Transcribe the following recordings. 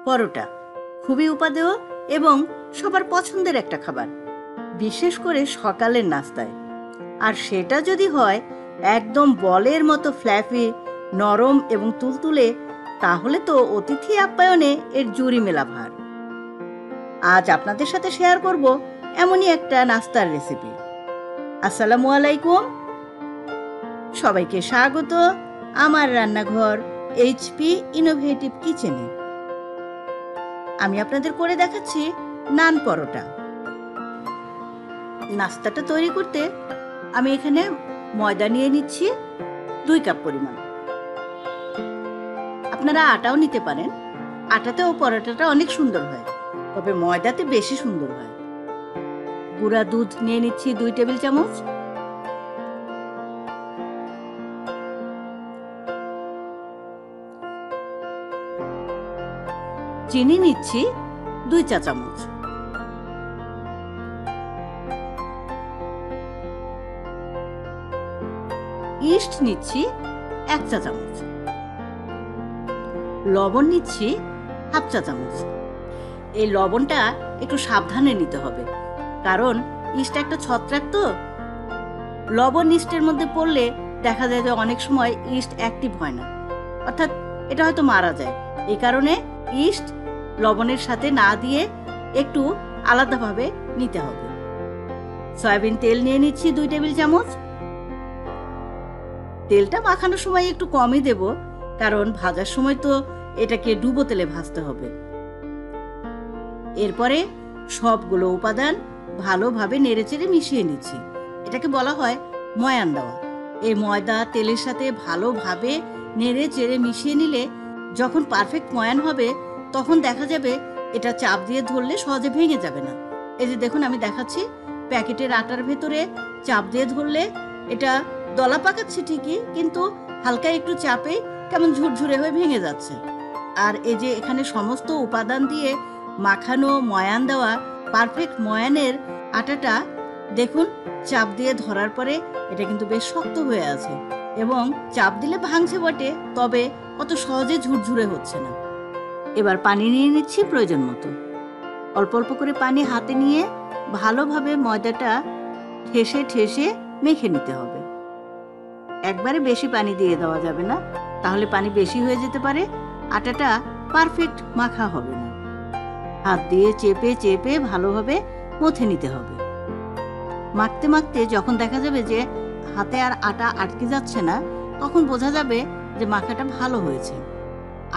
পরোটা খুবই উপাদেয় এবং সবার পছন্দের একটা খাবার, বিশেষ করে সকালের নাস্তায়। আর সেটা যদি হয় একদম বলের মতো ফ্ল্যাফি, নরম এবং তুলতুলে, তাহলে তো অতিথি আপ্যায়নে এর জুড়ি মেলা ভার। আজ আপনাদের সাথে শেয়ার করব এমনই একটা নাস্তার রেসিপি। আসসালামু আলাইকুম, সবাইকে স্বাগত আমার রান্নাঘর এইচপি ইনোভেটিভ কিচেনে। আমি আপনাদের করে দেখাচ্ছি নান পরোটা। নাস্তাটা তৈরি করতে আমি এখানে ময়দা নিয়ে নিচ্ছি 2 কাপ পরিমাণ। আপনারা আটাও নিতে পারেন, আটাতেও পরোটাটা অনেক সুন্দর হয়, তবে ময়দাতে বেশি সুন্দর হয়। গুঁড়া দুধ নিয়ে নিচ্ছি 2 টেবিল চামচ। চিনি নিচ্ছি 2 চা চামচ। ইস্ট নিচ্ছি 1 চা চামচ। লবণ নিচ্ছি হাফ চা চামচ। এই লবণটা একটু সাবধানে নিতে হবে, কারণ ইস্ট একটা ছত্রাক, তো লবণ ইস্টের মধ্যে পড়লে দেখা যায় যে অনেক সময় ইস্ট অ্যাক্টিভ হয় না, অর্থাৎ এটা হয়তো মারা যায়। এই কারণে ইস্ট লবণের সাথে না দিয়ে একটু আলাদাভাবে নিতে হবে। সয়াবিন তেল নিয়ে নিচ্ছি 2 টেবিল চামচ। তেলটা মাখানোর সময় একটু কমই দেব, কারণ ভাজার সময় তো এটাকে ডুবো তেলে ভাজতে হবে। এরপরে সবগুলো উপাদান ভালোভাবে নেড়েচেড়ে মিশিয়ে নিচ্ছি। এটাকে বলা হয় ময়ান দেওয়া। এই ময়দা তেলের সাথে ভালোভাবে নেড়ে চেড়ে মিশিয়ে নিলে যখন পারফেক্ট ময়ান হবে, তখন দেখা যাবে এটা চাপ দিয়ে ধরলে সহজে ভেঙে যাবে না। এই যে দেখুন, আমি দেখাচ্ছি, প্যাকেটের আটার ভেতরে চাপ দিয়ে ধরলে এটা দলা পাকাচ্ছে ঠিকই, কিন্তু হালকা একটু চাপে কেমন ঝুরঝুরে হয়ে ভেঙে যাচ্ছে। আর এই যে এখানে সমস্ত উপাদান দিয়ে মাখানো ময়ান দেওয়া পারফেক্ট ময়ানের আটাটা দেখুন, চাপ দিয়ে ধরার পরে এটা কিন্তু বেশ শক্ত হয়ে আছে এবং চাপ দিলে ভাঙছে বটে, তবে অত সহজে ঝুরঝুরে হচ্ছে না। এবার পানি নিয়ে নিচ্ছি প্রয়োজন মতো। অল্প অল্প করে পানি হাতে নিয়ে ভালোভাবে ময়দাটা ঠেসে ঠেসে মেখে নিতে হবে। একবারে বেশি পানি দিয়ে দেওয়া যাবে না, তাহলে পানি বেশি হয়ে যেতে পারে, আটাটা পারফেক্ট মাখা হবে না। হাত দিয়ে চেপে চেপে ভালোভাবে মথে নিতে হবে। মাখতে মাখতে যখন দেখা যাবে যে হাতে আর আটা আটকে যাচ্ছে না, তখন বোঝা যাবে যে মাখাটা ভালো হয়েছে।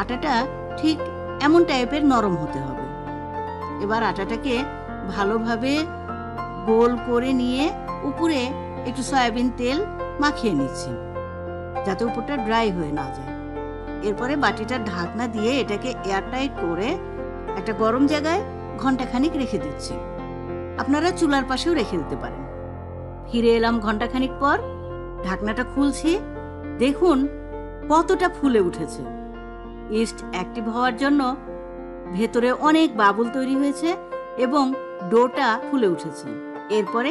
আটাটা ঠিক এমন টাইপের নরম হতে হবে। এবার আটাটাকে ভালোভাবে গোল করে নিয়ে উপরে একটু সয়াবিন তেল মাখিয়ে নিচ্ছি, যাতে উপরটা ড্রাই হয়ে না যায়। এরপরে বাটিটার ঢাকনা দিয়ে এটাকে এয়ারটাইট করে একটা গরম জায়গায় ঘন্টাখানিক রেখে দিচ্ছি। আপনারা চুলার পাশেও রেখে দিতে পারেন। ফিরে এলাম ঘন্টাখানিক পর, ঢাকনাটা খুলছি। দেখুন কতটা ফুলে উঠেছে। ইস্ট অ্যাক্টিভ হওয়ার জন্য ভেতরে অনেক বাবুল তৈরি হয়েছে এবং ডোটা ফুলে উঠেছে। এরপরে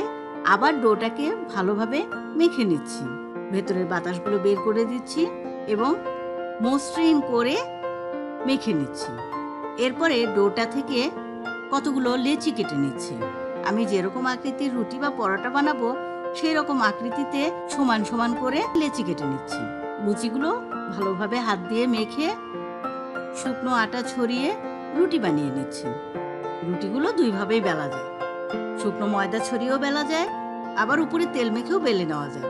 আবার ডোটাকে ভালোভাবে মেখে নিচ্ছি। ভেতরের বাতাসগুলো বের করে দিচ্ছি এবং মসৃণ করে মেখে নিচ্ছি। এরপরে ডোটা থেকে কতগুলো লেচি কেটে নিচ্ছি। আমি যেরকম আকৃতির রুটি বা পরোটা বানাবো, সেই রকম আকৃতিতে সমান সমান করে লেচি কেটে নিচ্ছি। লুচিগুলো ভালোভাবে হাত দিয়ে মেখে শুকনো আটা ছড়িয়ে রুটি বানিয়ে নিচ্ছি। রুটিগুলো 2 ভাবেই বেলা যায়। শুকনো ময়দা ছড়িয়েও বেলা যায়, আবার উপরে তেল মেখেও বেলে নেওয়া যায়।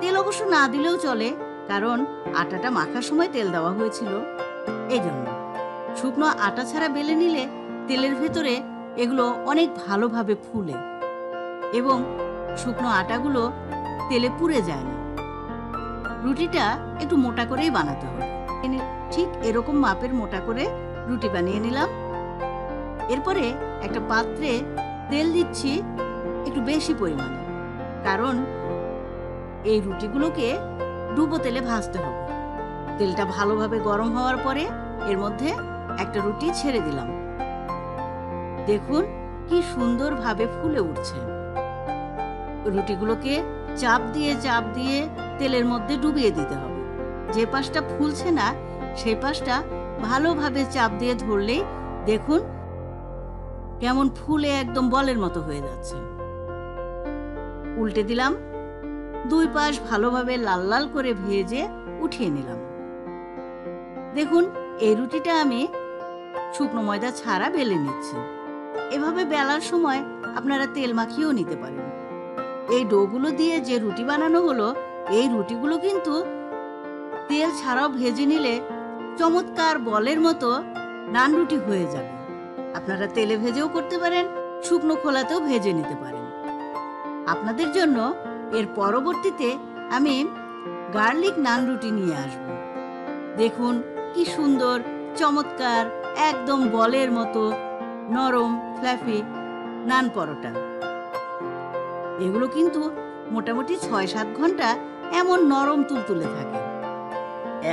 তেল অবশ্য না দিলেও চলে, কারণ আটাটা মাখার সময় তেল দেওয়া হয়েছিল। এই জন্য শুকনো আটা ছাড়া বেলে নিলে তেলের ভেতরে এগুলো অনেক ভালোভাবে ফুলে এবং শুকনো আটাগুলো তেলে পুড়ে যায় না। রুটিটা একটু মোটা করেই বানাতে হবে। ঠিক এরকম মাপের মোটা করে রুটি বানিয়ে নিলাম। এরপরে একটা পাত্রে তেল দিচ্ছি একটু বেশি পরিমাণে, কারণ এই রুটিগুলোকে ডুবো তেলে ভাজতে হবে। তেলটা ভালোভাবে গরম হওয়ার পরে এর মধ্যে একটা রুটি ছেড়ে দিলাম। দেখুন কি সুন্দরভাবে ফুলে উঠছে। রুটিগুলোকে চাপ দিয়ে তেলের মধ্যে ডুবিয়ে দিতে হবে। যে পাশটা ফুলছে না সেই পাশটা ভালোভাবে চাপ দিয়ে ধরলেই দেখুন কেমন ফুলে একদম বলের মতো হয়ে যাচ্ছে। উল্টে দিলাম, দুই পাশ ভালোভাবে লাল লাল করে ভেজে উঠিয়ে নিলাম। দেখুন এই রুটিটা আমি শুকনো ময়দা ছাড়া বেলে নিচ্ছি। এভাবে বেলার সময় আপনারা তেল মাখিয়েও নিতে পারেন। এই ডোগুলো দিয়ে যে রুটি বানানো হলো, এই রুটিগুলো কিন্তু তেল ছাড়াও ভেজে নিলে চমৎকার বলের মতো নান রুটি হয়ে যাবে। আপনারা তেলে ভেজেও করতে পারেন, শুকনো খোলাতেও ভেজে নিতে পারেন। আপনাদের জন্য এর পরবর্তীতে আমি গার্লিক নান রুটি নিয়ে আসব। দেখুন কি সুন্দর চমৎকার একদম বলের মতো নরম ফ্ল্যাফি নান পরোটা। এগুলো কিন্তু মোটামুটি 6-7 ঘন্টা এমন নরম তুলতুলে থাকে।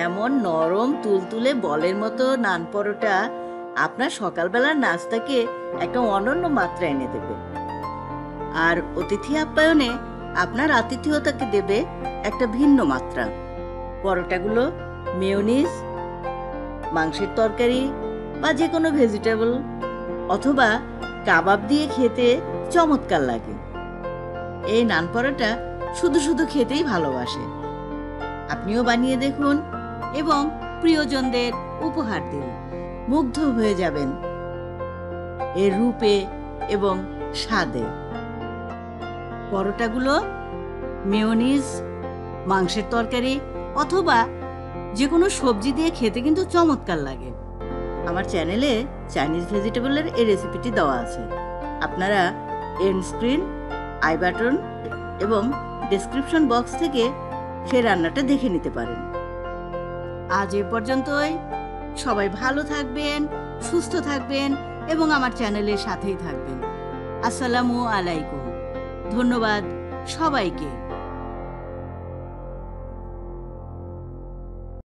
এমন নরম তুলতুলে বলের মতো নান পরোটা আপনার সকালবেলার নাস্তাকে একটা অনন্য মাত্রা এনে দেবে। আর অতিথি আপ্যায়নে আপনার আতিথেয়তাকে দেবে একটা ভিন্ন মাত্রা। পরোটাগুলো মেয়োনিজ, মাংসের তরকারি বা যে কোনো ভেজিটেবল অথবা কাবাব দিয়ে খেতে চমৎকার লাগে। এই নান পরোটা শুধু শুধু খেতেই ভালোবাসে। আপনিও বানিয়ে দেখুন এবং প্রিয়জনদের উপহার দিন। মুগ্ধ হয়ে যাবেন এর রূপে এবং স্বাদে। পরোটাগুলো মেয়োনিজ, মাংসের তরকারি অথবা যে কোনো সবজি দিয়ে খেতে কিন্তু চমৎকার লাগে। আমার চ্যানেলে চাইনিজ ভেজিটেবলের এই রেসিপিটি দেওয়া আছে। আপনারা এন্ড স্ক্রিন, আই বাটন এবং ডেসক্রিপশন বক্স থেকে সেই রান্নাটা দেখে নিতে পারেন। আজ এ পর্যন্তই। সবাই ভালো থাকবেন, সুস্থ থাকবেন এবং আমার চ্যানেলের সাথেই থাকবেন। আসসালামু আলাইকুম। ধন্যবাদ সবাইকে।